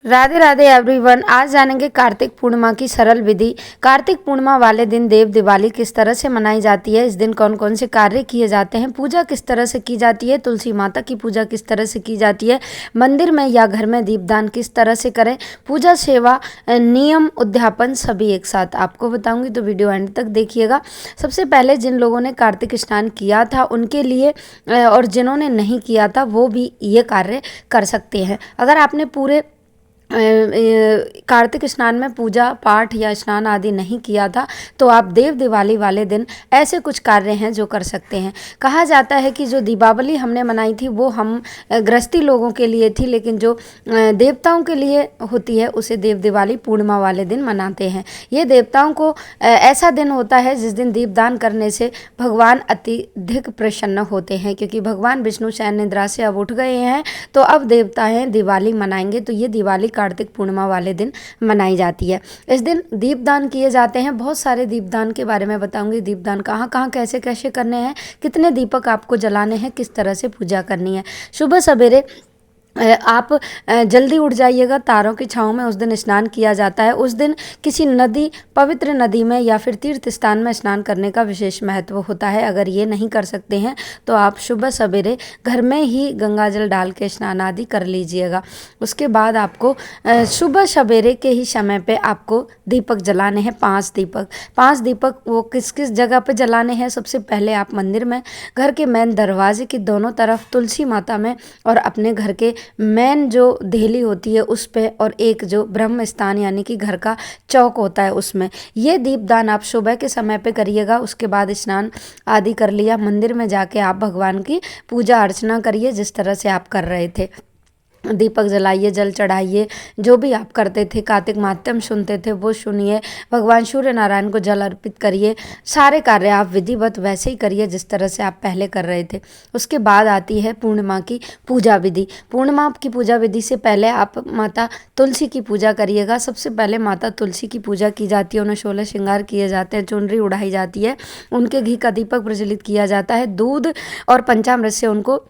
Radhe Radhe everyone. आज जानेंगे कार्तिक पूर्णिमा की सरल विधि। कार्तिक पूर्णिमा वाले दिन देव दिवाली किस तरह से मनाई जाती है, इस दिन कौन कौन से कार्य किए जाते हैं, पूजा किस तरह से की जाती है, तुलसी माता की पूजा किस तरह से की जाती है, मंदिर में या घर में दीपदान किस तरह से करें, पूजा सेवा नियम उद्यापन सभी एक साथ आपको बताऊंगी, तो वीडियो एंड तक देखिएगा। सबसे पहले जिन लोगों ने कार्तिक स्नान किया था उनके लिए और जिन्होंने नहीं किया था वो भी ये कार्य कर सकते हैं। अगर आपने पूरे कार्तिक स्नान में पूजा पाठ या स्नान आदि नहीं किया था तो आप देव दिवाली वाले दिन ऐसे कुछ कार्य हैं जो कर सकते हैं। कहा जाता है कि जो दीपावली हमने मनाई थी वो हम गृहस्थी लोगों के लिए थी, लेकिन जो देवताओं के लिए होती है उसे देव दिवाली पूर्णिमा वाले दिन मनाते हैं। ये देवताओं को ऐसा दिन होता है जिस दिन दीपदान करने से भगवान अत्यधिक प्रसन्न होते हैं, क्योंकि भगवान विष्णु शयन निद्रा से अब उठ गए हैं तो अब देवता हैं दिवाली मनाएंगे। तो ये दिवाली कार्तिक पूर्णिमा वाले दिन मनाई जाती है। इस दिन दीपदान किए जाते हैं। बहुत सारे दीपदान के बारे में बताऊंगी, दीपदान कहाँ कहाँ कैसे कैसे करने हैं, कितने दीपक आपको जलाने हैं, किस तरह से पूजा करनी है। सुबह सवेरे आप जल्दी उठ जाइएगा। तारों की छाँव में उस दिन स्नान किया जाता है। उस दिन किसी नदी, पवित्र नदी में या फिर तीर्थ स्थान में स्नान करने का विशेष महत्व होता है। अगर ये नहीं कर सकते हैं तो आप सुबह सवेरे घर में ही गंगा जल डाल के स्नान आदि कर लीजिएगा। उसके बाद आपको सुबह सवेरे के ही समय पे आपको दीपक जलाने हैं, 5 दीपक। 5 दीपक वो किस किस जगह पे जलाने हैं? सबसे पहले आप मंदिर में, घर के मेन दरवाजे की दोनों तरफ, तुलसी माता में और अपने घर के मेन जो देहली होती है उस पे, और एक जो ब्रह्म स्थान यानी कि घर का चौक होता है उसमें। ये दीपदान आप सुबह के समय पे करिएगा। उसके बाद स्नान आदि कर लिया, मंदिर में जाके आप भगवान की पूजा अर्चना करिए जिस तरह से आप कर रहे थे। दीपक जलाइए, जल चढ़ाइए, जो भी आप करते थे, कार्तिक मात्यम सुनते थे वो सुनिए, भगवान सूर्य नारायण को जल अर्पित करिए। सारे कार्य आप विधिवत वैसे ही करिए जिस तरह से आप पहले कर रहे थे। उसके बाद आती है पूर्णिमा की पूजा विधि। पूर्णिमा की पूजा विधि से पहले आप माता तुलसी की पूजा करिएगा। सबसे पहले माता तुलसी की पूजा की जाती है, उन्हें 16 श्रृंगार किए जाते हैं, चुनरी उड़ाई जाती है, उनके घी का दीपक प्रज्वलित किया जाता है, दूध और पंचामृत से उनको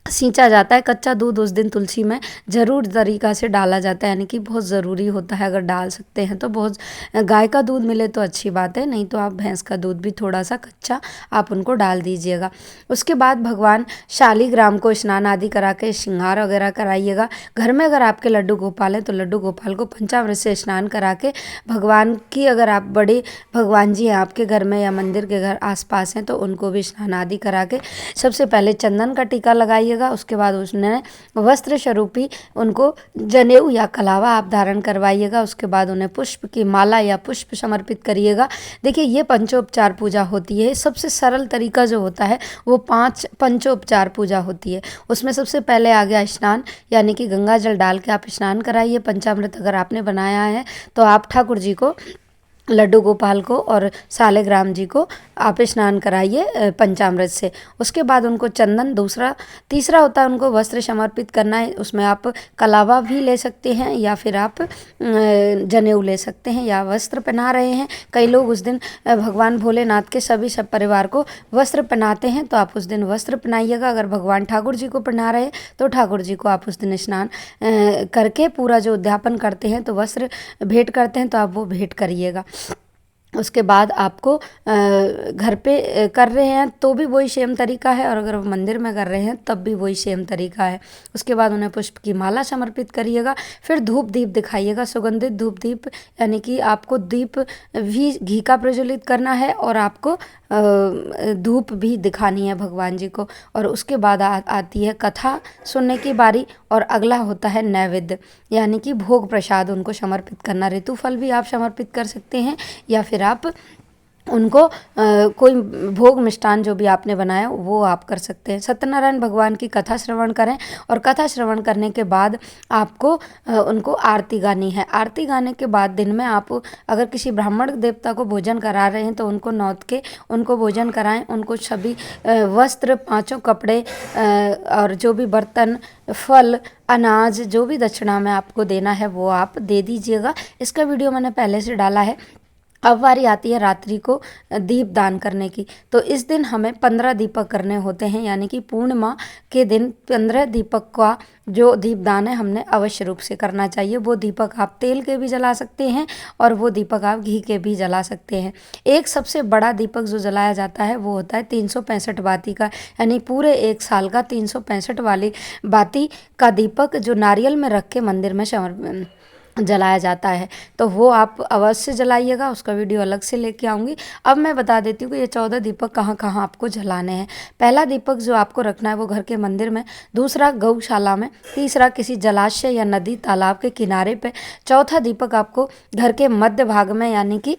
सींचा जाता है। कच्चा दूध उस दिन तुलसी में ज़रूर तरीका से डाला जाता है, यानी कि बहुत ज़रूरी होता है। अगर डाल सकते हैं तो बहुत, गाय का दूध मिले तो अच्छी बात है, नहीं तो आप भैंस का दूध भी थोड़ा सा कच्चा आप उनको डाल दीजिएगा। उसके बाद भगवान शालिग्राम को स्नान आदि करा के श्रृंगार वगैरह कराइएगा। घर में अगर आपके लड्डू गोपाल हैं तो लड्डू गोपाल को पंचामृत से स्नान करा के भगवान की, अगर आप बड़े भगवान जी हैं आपके घर में या मंदिर के घर आसपास हैं तो उनको भी स्नान आदि करा के सबसे पहले चंदन का टीका लगाइए। उसके बाद उसने वस्त्र स्वरूपी उनको जनेऊ या कलावा आप धारण करवाइएगा। उसके बाद उन्हें पुष्प की माला या पुष्प समर्पित करिएगा। देखिए, ये पंचोपचार पूजा होती है। सबसे सरल तरीका जो होता है वो 5 पंचोपचार पूजा होती है। उसमें सबसे पहले आ गया स्नान, यानी कि गंगा जल डाल के आप स्नान कराइए। पंचामृत अगर आपने बनाया है तो आप ठाकुर जी को, लड्डू गोपाल को और सालिग्राम जी को आप स्नान कराइए पंचामृत से। उसके बाद उनको चंदन, तीसरा होता है उनको वस्त्र समर्पित करना है। उसमें आप कलावा भी ले सकते हैं या फिर आप जनेऊ ले सकते हैं या वस्त्र पहना रहे हैं। कई लोग उस दिन भगवान भोलेनाथ के सभी सब परिवार को वस्त्र पहनाते हैं, तो आप उस दिन वस्त्र पहनाइएगा। अगर भगवान ठाकुर जी को पहना रहे हैं तो ठाकुर जी को आप उस दिन स्नान करके पूरा जो उद्यापन करते हैं तो वस्त्र भेंट करते हैं तो आप वो भेंट करिएगा। उसके बाद आपको घर पे कर रहे हैं तो भी वही सेम तरीका है, और अगर मंदिर में कर रहे हैं तब भी वही सेम तरीका है। उसके बाद उन्हें पुष्प की माला समर्पित करिएगा। फिर धूप दीप दिखाइएगा, सुगंधित धूप दीप, यानी कि आपको दीप भी घी का प्रज्वलित करना है और आपको धूप भी दिखानी है भगवान जी को। और उसके बाद आती है कथा सुनने की बारी, और अगला होता है नैवेद्य, यानी कि भोग प्रसाद उनको समर्पित करना। ऋतु फल भी आप समर्पित कर सकते हैं या फिर आप उनको कोई भोग मिष्ठान जो भी आपने बनाया वो आप कर सकते हैं। सत्यनारायण भगवान की कथा श्रवण करें, और कथा श्रवण करने के बाद आपको उनको आरती गानी है। आरती गाने के बाद दिन में आप अगर किसी ब्राह्मण देवता को भोजन करा रहे हैं तो उनको नौत के उनको भोजन कराएं। उनको सभी वस्त्र, 5 कपड़े और जो भी बर्तन, फल, अनाज, जो भी दक्षिणा में आपको देना है वो आप दे दीजिएगा। इसका वीडियो मैंने पहले से डाला है, अब बारी आती है रात्रि को दीप दान करने की। तो इस दिन हमें 15 दीपक करने होते हैं, यानी कि पूर्णिमा के दिन 15 दीपक का जो दीपदान है हमने अवश्य रूप से करना चाहिए। वो दीपक आप तेल के भी जला सकते हैं और वो दीपक आप घी के भी जला सकते हैं। एक सबसे बड़ा दीपक जो जलाया जाता है वो होता है 365 बाती का, यानी पूरे एक साल का 365 वाली बाती का दीपक जो नारियल में रख के मंदिर में जलाया जाता है। तो वो आप अवश्य जलाइएगा, उसका वीडियो अलग से लेके आऊँगी। अब मैं बता देती हूँ कि ये 14 दीपक कहाँ कहाँ आपको जलाने हैं। पहला दीपक जो आपको रखना है वो घर के मंदिर में, दूसरा गौशाला में, तीसरा किसी जलाशय या नदी तालाब के किनारे पे, चौथा दीपक आपको घर के मध्य भाग में, यानी कि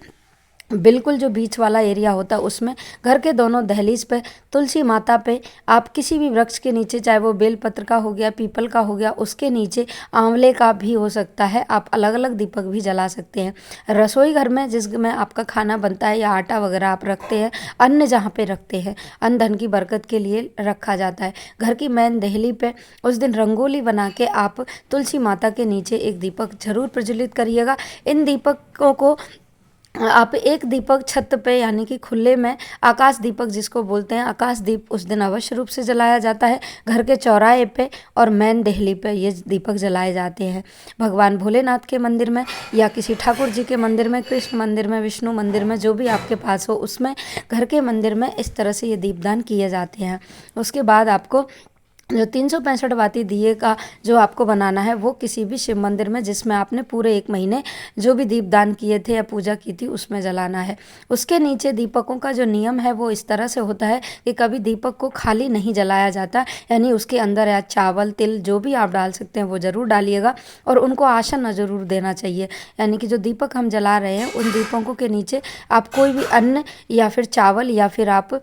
बिल्कुल जो बीच वाला एरिया होता है उसमें, घर के दोनों दहलीज पे, तुलसी माता पे, आप किसी भी वृक्ष के नीचे, चाहे वो बेलपत्र का हो गया, पीपल का हो गया, उसके नीचे, आंवले का भी हो सकता है, आप अलग अलग दीपक भी जला सकते हैं। रसोई घर में जिसमें आपका खाना बनता है या आटा वगैरह आप रखते हैं, अन्न जहाँ पे रखते हैं, अन्न धन की बरकत के लिए रखा जाता है। घर की मेन दहली पे उस दिन रंगोली बना के आप तुलसी माता के नीचे एक दीपक जरूर प्रज्वलित करिएगा। इन दीपकों को आप एक दीपक छत पे, यानी कि खुले में, आकाश दीपक जिसको बोलते हैं, आकाश दीप उस दिन अवश्य रूप से जलाया जाता है। घर के चौराहे पे और मेन देहली पे ये दीपक जलाए जाते हैं। भगवान भोलेनाथ के मंदिर में या किसी ठाकुर जी के मंदिर में, कृष्ण मंदिर में, विष्णु मंदिर में, जो भी आपके पास हो उसमें, घर के मंदिर में इस तरह से ये दीपदान किए जाते हैं। उसके बाद आपको जो 365 वाती दिए का जो आपको बनाना है वो किसी भी शिव मंदिर में जिसमें आपने पूरे एक महीने जो भी दीपदान किए थे या पूजा की थी उसमें जलाना है। उसके नीचे दीपकों का जो नियम है वो इस तरह से होता है कि कभी दीपक को खाली नहीं जलाया जाता, यानी उसके अंदर या चावल, तिल जो भी आप डाल सकते हैं वो ज़रूर डालिएगा और उनको आसन ज़रूर देना चाहिए। यानी कि जो दीपक हम जला रहे हैं उन दीपकों के नीचे आप कोई भी अन्न या फिर चावल या फिर आप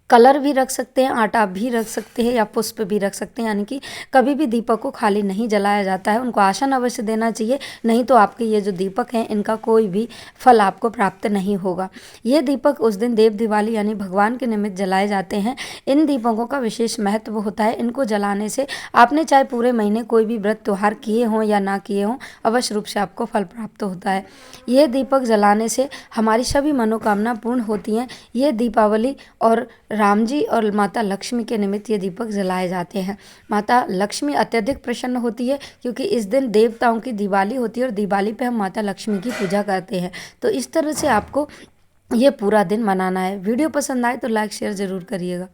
कलर भी रख सकते हैं, आटा भी रख सकते हैं या पुष्प भी रख सकते हैं। यानी कि कभी भी दीपक को खाली नहीं जलाया जाता है, उनको आसन अवश्य देना चाहिए, नहीं तो आपके ये जो दीपक हैं इनका कोई भी फल आपको प्राप्त नहीं होगा। ये दीपक उस दिन देव दिवाली यानी भगवान के निमित्त जलाए जाते हैं। इन दीपकों का विशेष महत्व होता है। इनको जलाने से आपने चाहे पूरे महीने कोई भी व्रत त्यौहार किए हों या ना किए हों, अवश्य रूप से आपको फल प्राप्त होता है। ये दीपक जलाने से हमारी सभी मनोकामना पूर्ण होती हैं। ये दीपावली और राम जी और माता लक्ष्मी के निमित्त ये दीपक जलाए जाते हैं। माता लक्ष्मी अत्यधिक प्रसन्न होती है क्योंकि इस दिन देवताओं की दिवाली होती है और दिवाली पे हम माता लक्ष्मी की पूजा करते हैं। तो इस तरह से आपको ये पूरा दिन मनाना है। वीडियो पसंद आए तो लाइक शेयर ज़रूर करिएगा।